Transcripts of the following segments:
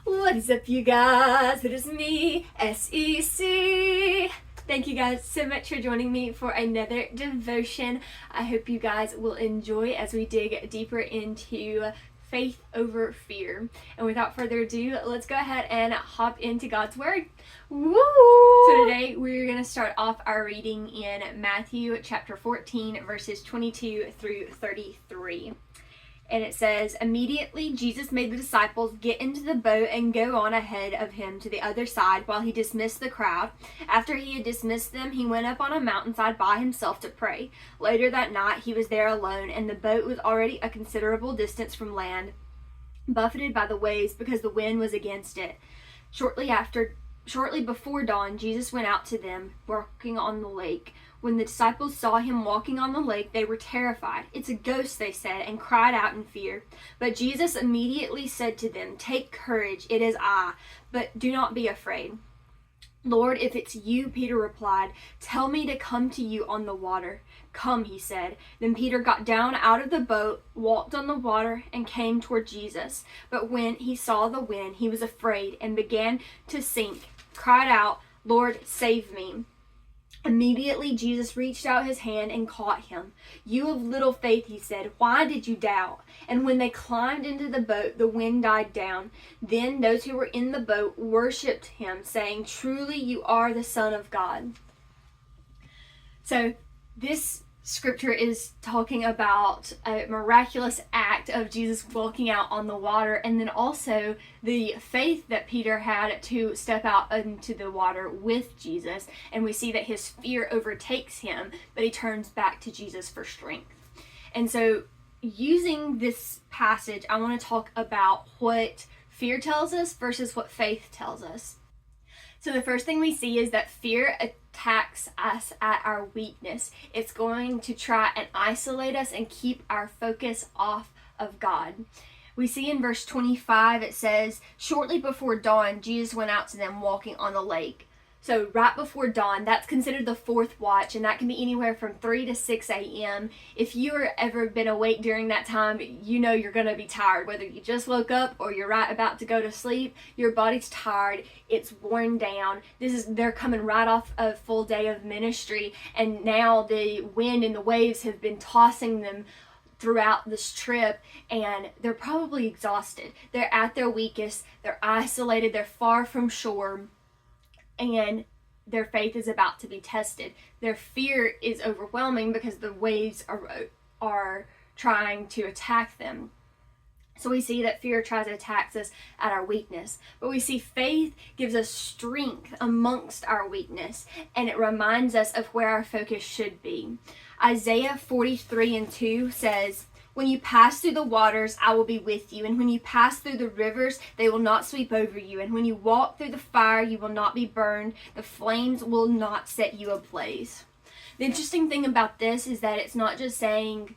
What is up, you guys? It is me, SEC. Thank you guys so much for joining me for another devotion. I hope you guys will enjoy as we dig deeper into faith over fear. And without further ado, let's go ahead and hop into God's Word. Woo! So today we're going to start off our reading in Matthew chapter 14, verses 22 through 33. And it says, "Immediately Jesus made the disciples get into the boat and go on ahead of him to the other side while he dismissed the crowd. After he had dismissed them, he went up on a mountainside by himself to pray. Later that night he was there alone, and the boat was already a considerable distance from land, buffeted by the waves because the wind was against it. Shortly before dawn, Jesus went out to them, walking on the lake. When the disciples saw him walking on the lake, they were terrified. 'It's a ghost,' they said, and cried out in fear. But Jesus immediately said to them, 'Take courage, it is I, but do not be afraid.' 'Lord, if it's you,' Peter replied, 'tell me to come to you on the water.' 'Come,' he said. Then Peter got down out of the boat, walked on the water, and came toward Jesus. But when he saw the wind, he was afraid and began to sink, cried out, 'Lord, save me.' Immediately Jesus reached out his hand and caught him. 'You of little faith,' he said, 'why did you doubt?' And when they climbed into the boat, the wind died down. Then those who were in the boat worshipped him, saying, 'Truly you are the Son of God.'" So this scripture is talking about a miraculous act of Jesus walking out on the water, and then also the faith that Peter had to step out into the water with Jesus. And we see that his fear overtakes him, but he turns back to Jesus for strength. And so using this passage, I want to talk about what fear tells us versus what faith tells us. So the first thing we see is that fear attacks us at our weakness. It's going to try and isolate us and keep our focus off of God. We see in verse 25, it says, "Shortly before dawn, Jesus went out to them walking on the lake." So right before dawn, that's considered the fourth watch, and that can be anywhere from 3 to 6 a.m. If you've ever been awake during that time, you know you're going to be tired. Whether you just woke up or you're right about to go to sleep, your body's tired, it's worn down. They're coming right off a full day of ministry, and now the wind and the waves have been tossing them throughout this trip, and they're probably exhausted. They're at their weakest, they're isolated, they're far from shore, and their faith is about to be tested. Their fear is overwhelming because the waves are trying to attack them. So we see that fear tries to attack us at our weakness. But we see faith gives us strength amongst our weakness, and it reminds us of where our focus should be. Isaiah 43:2 says, "When you pass through the waters, I will be with you. And when you pass through the rivers, they will not sweep over you. And when you walk through the fire, you will not be burned. The flames will not set you ablaze." The interesting thing about this is that it's not just saying,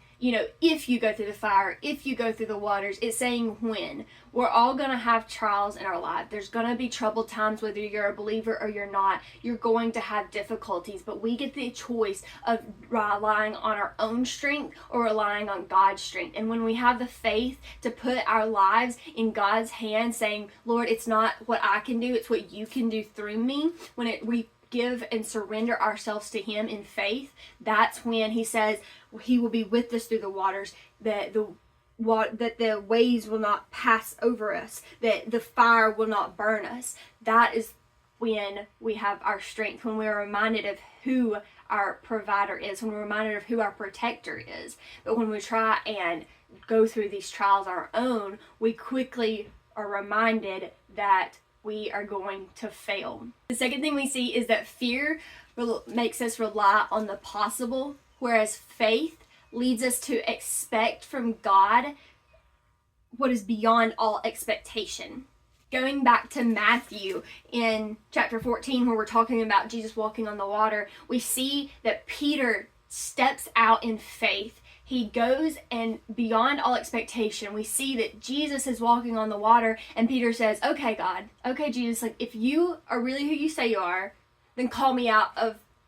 if you go through the fire, if you go through the waters, it's saying when. We're all going to have trials in our life. There's going to be troubled times, whether you're a believer or you're not. You're going to have difficulties, but we get the choice of relying on our own strength or relying on God's strength. And when we have the faith to put our lives in God's hands, saying, "Lord, it's not what I can do, it's what you can do through me," we give and surrender ourselves to him in faith, that's when he says he will be with us through the waters, that the waves will not pass over us, that the fire will not burn us. That is when we have our strength, when we're reminded of who our provider is, when we're reminded of who our protector is. But when we try and go through these trials on our own, we quickly are reminded that we are going to fail. The second thing we see is that fear makes us rely on the possible, whereas faith leads us to expect from God what is beyond all expectation. Going back to Matthew in chapter 14, where we're talking about Jesus walking on the water, we see that Peter steps out in faith. He goes and beyond all expectation. We see that Jesus is walking on the water, and Peter says, "Okay, God, okay, Jesus, if you are really who you say you are, then call me out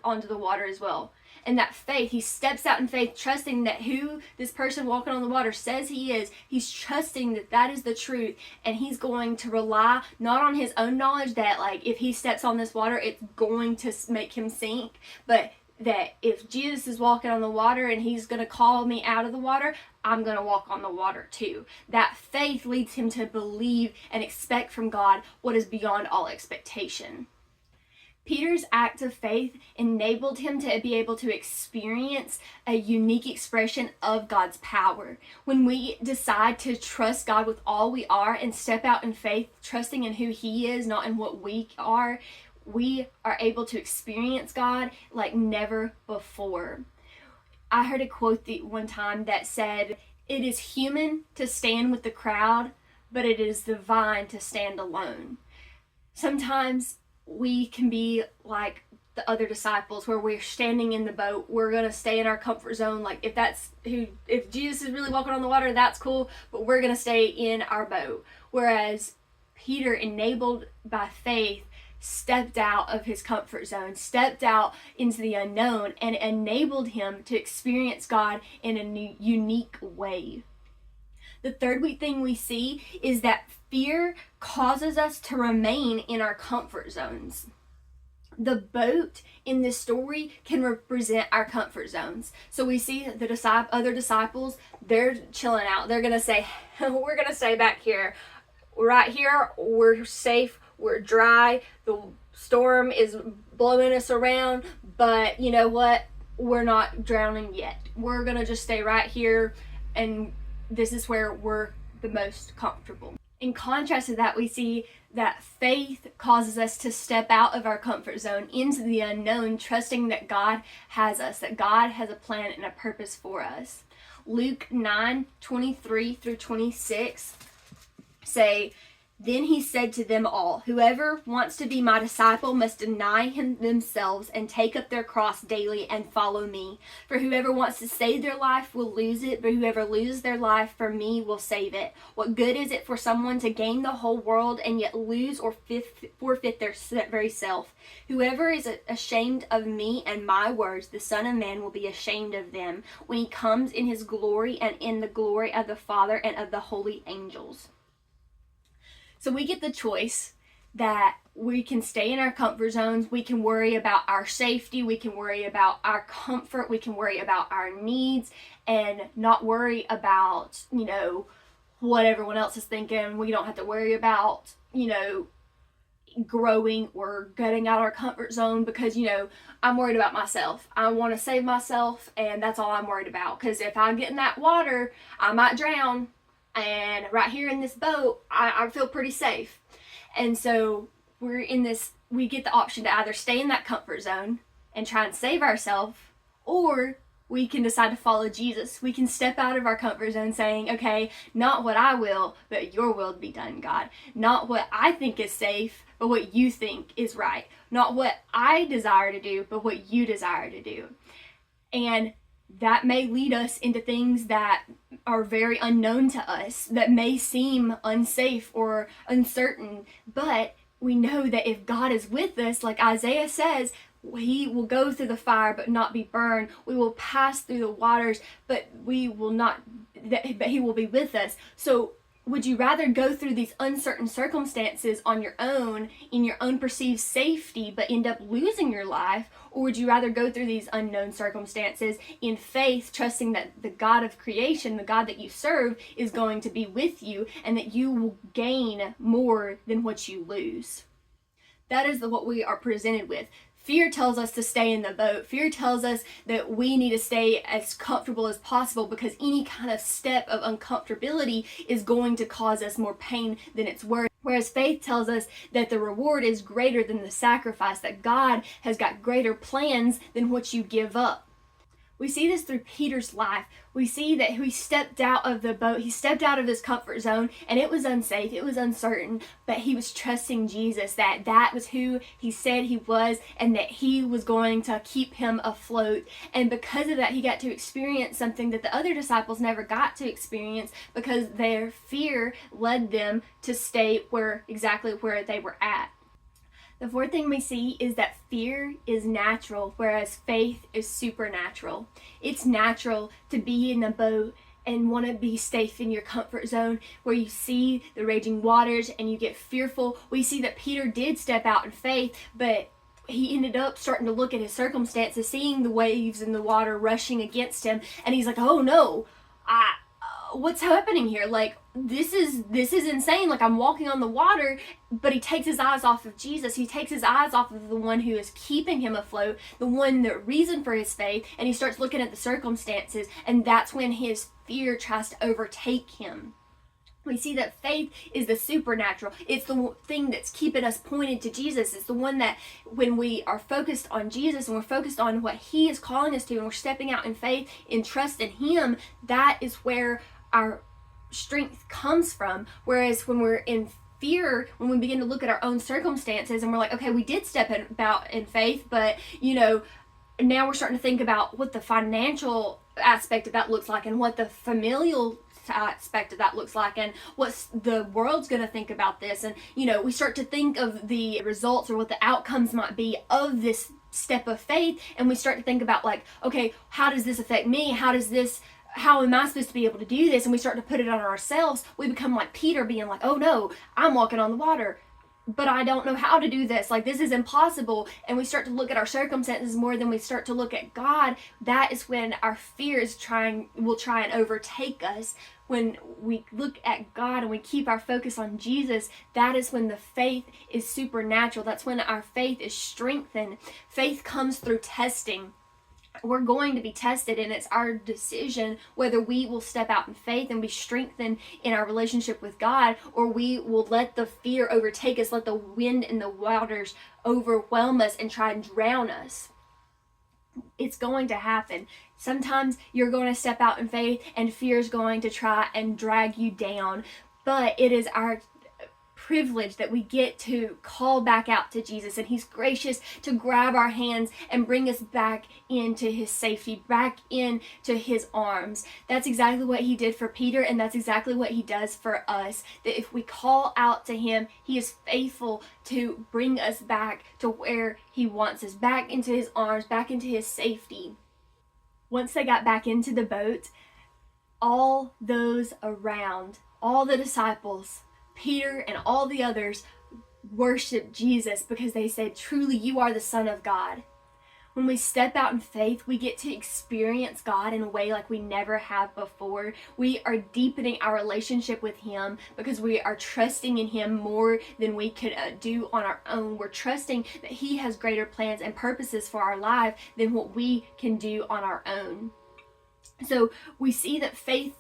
onto the water as well." And that faith, he steps out in faith, trusting that who this person walking on the water says he is, he's trusting that that is the truth. And he's going to rely not on his own knowledge that like if he steps on this water, it's going to make him sink, but that if Jesus is walking on the water and he's going to call me out of the water, I'm going to walk on the water too. That faith leads him to believe and expect from God what is beyond all expectation. Peter's act of faith enabled him to be able to experience a unique expression of God's power. When we decide to trust God with all we are and step out in faith, trusting in who he is, not in what we are, we are able to experience God like never before. I heard a quote one time that said, "It is human to stand with the crowd, but it is divine to stand alone." Sometimes we can be like the other disciples where we're standing in the boat, we're going to stay in our comfort zone. Like if Jesus is really walking on the water, that's cool, but we're going to stay in our boat. Whereas Peter, enabled by faith, stepped out of his comfort zone, stepped out into the unknown, and enabled him to experience God in a unique way. The third thing we see is that fear causes us to remain in our comfort zones. The boat in this story can represent our comfort zones. So we see the other disciples, they're chilling out. They're going to say, we're going to stay back here. Right here, we're safe, we're dry, the storm is blowing us around, but you know what? We're not drowning yet. We're going to just stay right here, and this is where we're the most comfortable. In contrast to that, we see that faith causes us to step out of our comfort zone into the unknown, trusting that God has us, that God has a plan and a purpose for us. Luke 9:23 through 26 say, "Then he said to them all, 'Whoever wants to be my disciple must deny themselves and take up their cross daily and follow me. For whoever wants to save their life will lose it, but whoever loses their life for me will save it. What good is it for someone to gain the whole world and yet lose or forfeit their very self? Whoever is ashamed of me and my words, the Son of Man will be ashamed of them when he comes in his glory and in the glory of the Father and of the holy angels.'" So we get the choice that we can stay in our comfort zones, we can worry about our safety, we can worry about our comfort, we can worry about our needs, and not worry about, what everyone else is thinking. We don't have to worry about, growing or getting out of our comfort zone because, I'm worried about myself. I want to save myself, and that's all I'm worried about. Because if I get in that water, I might drown. And right here in this boat, I feel pretty safe. And so we get the option to either stay in that comfort zone and try and save ourselves, or we can decide to follow Jesus. We can step out of our comfort zone saying, okay, not what I will, but your will be done, God. Not what I think is safe, but what you think is right. Not what I desire to do, but what you desire to do. And that may lead us into things that are very unknown to us, that may seem unsafe or uncertain, but we know that if God is with us, like Isaiah says, he will go through the fire but not be burned. We will pass through the waters, but we will not, but he will be with us. So would you rather go through these uncertain circumstances on your own, in your own perceived safety, but end up losing your life? Or would you rather go through these unknown circumstances in faith, trusting that the God of creation, the God that you serve, is going to be with you and that you will gain more than what you lose? That is what we are presented with. Fear tells us to stay in the boat. Fear tells us that we need to stay as comfortable as possible because any kind of step of uncomfortability is going to cause us more pain than it's worth. Whereas faith tells us that the reward is greater than the sacrifice, that God has got greater plans than what you give up. We see this through Peter's life. We see that he stepped out of the boat, he stepped out of his comfort zone, and it was unsafe, it was uncertain, but he was trusting Jesus, that was who he said he was, and that he was going to keep him afloat. And because of that, he got to experience something that the other disciples never got to experience because their fear led them to stay exactly where they were at. The fourth thing we see is that fear is natural, whereas faith is supernatural. It's natural to be in a boat and want to be safe in your comfort zone where you see the raging waters and you get fearful. We see that Peter did step out in faith, but he ended up starting to look at his circumstances, seeing the waves and the water rushing against him, and he's like, oh no, what's happening here? Like, this is insane. Like, I'm walking on the water. But he takes his eyes off of Jesus. He takes his eyes off of the one who is keeping him afloat, the reason for his faith, and he starts looking at the circumstances, and that's when his fear tries to overtake him. We see that faith is the supernatural. It's the thing that's keeping us pointed to Jesus. It's the one that when we are focused on Jesus and we're focused on what he is calling us to, and we're stepping out in faith, in trust in him, that is where our strength comes from. Whereas when we're in fear, when we begin to look at our own circumstances and we're like, okay, we did step out in faith, but now we're starting to think about what the financial aspect of that looks like, and what the familial aspect of that looks like, and what the world's going to think about this. And we start to think of the results or what the outcomes might be of this step of faith, and we start to think about, like, okay, how does this affect me? How am I supposed to be able to do this? And we start to put it on ourselves. We become like Peter, being like, oh no, I'm walking on the water, but I don't know how to do this. Like, this is impossible. And we start to look at our circumstances more than we start to look at God. That is when our fears will try and overtake us. When we look at God and we keep our focus on Jesus, that is when the faith is supernatural. That's when our faith is strengthened. Faith comes through testing. We're going to be tested, and it's our decision whether we will step out in faith and be strengthened in our relationship with God, or we will let the fear overtake us, let the wind and the waters overwhelm us and try and drown us. It's going to happen. Sometimes you're going to step out in faith and fear is going to try and drag you down, but it is our privilege that we get to call back out to Jesus, and he's gracious to grab our hands and bring us back into his safety, back into his arms. That's exactly what he did for Peter, and that's exactly what he does for us. That if we call out to him, he is faithful to bring us back to where he wants us, back into his arms, back into his safety. Once they got back into the boat, all those around, all the disciples, Peter and all the others, worshiped Jesus because they said, truly, you are the Son of God. When we step out in faith, we get to experience God in a way like we never have before. We are deepening our relationship with him because we are trusting in him more than we could do on our own. We're trusting that he has greater plans and purposes for our life than what we can do on our own. So we see that faith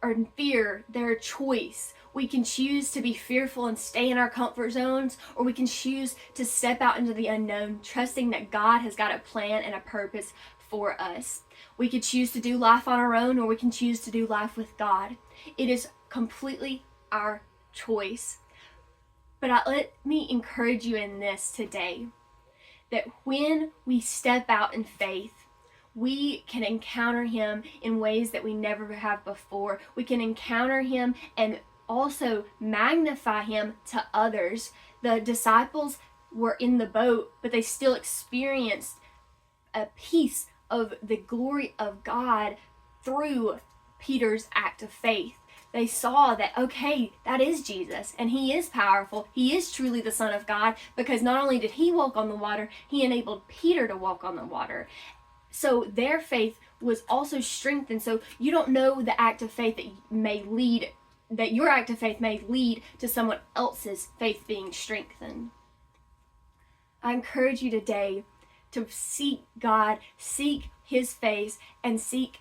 or fear, they're a choice. We can choose to be fearful and stay in our comfort zones, or we can choose to step out into the unknown, trusting that God has got a plan and a purpose for us. We could choose to do life on our own, or we can choose to do life with God. It is completely our choice. But let me encourage you in this today, that when we step out in faith, we can encounter him in ways that we never have before. We can encounter him and also magnify him to others. The disciples were in the boat, but they still experienced a piece of the glory of God through Peter's act of faith. They saw that, okay, that is Jesus, and he is powerful. He is truly the Son of God, because not only did he walk on the water, he enabled Peter to walk on the water. So their faith was also strengthened. So you don't know the act of faith that your act of faith may lead to someone else's faith being strengthened. I encourage you today to seek God, seek his face, and seek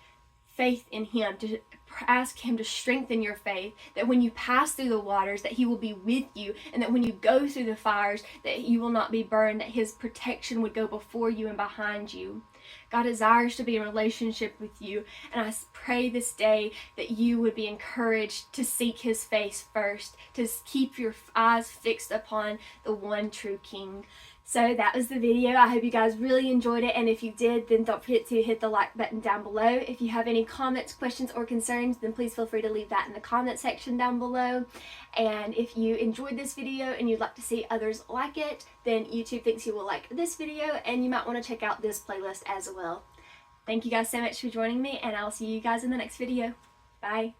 faith in him, to ask him to strengthen your faith, that when you pass through the waters, that he will be with you, and that when you go through the fires, that you will not be burned, that his protection would go before you and behind you. God desires to be in relationship with you, and I pray this day that you would be encouraged to seek his face first, to keep your eyes fixed upon the one true King. So that was the video. I hope you guys really enjoyed it, and if you did, then don't forget to hit the like button down below. If you have any comments, questions, or concerns, then please feel free to leave that in the comment section down below. And if you enjoyed this video and you'd like to see others like it, then YouTube thinks you will like this video, and you might want to check out this playlist as well. Thank you guys so much for joining me, and I'll see you guys in the next video. Bye.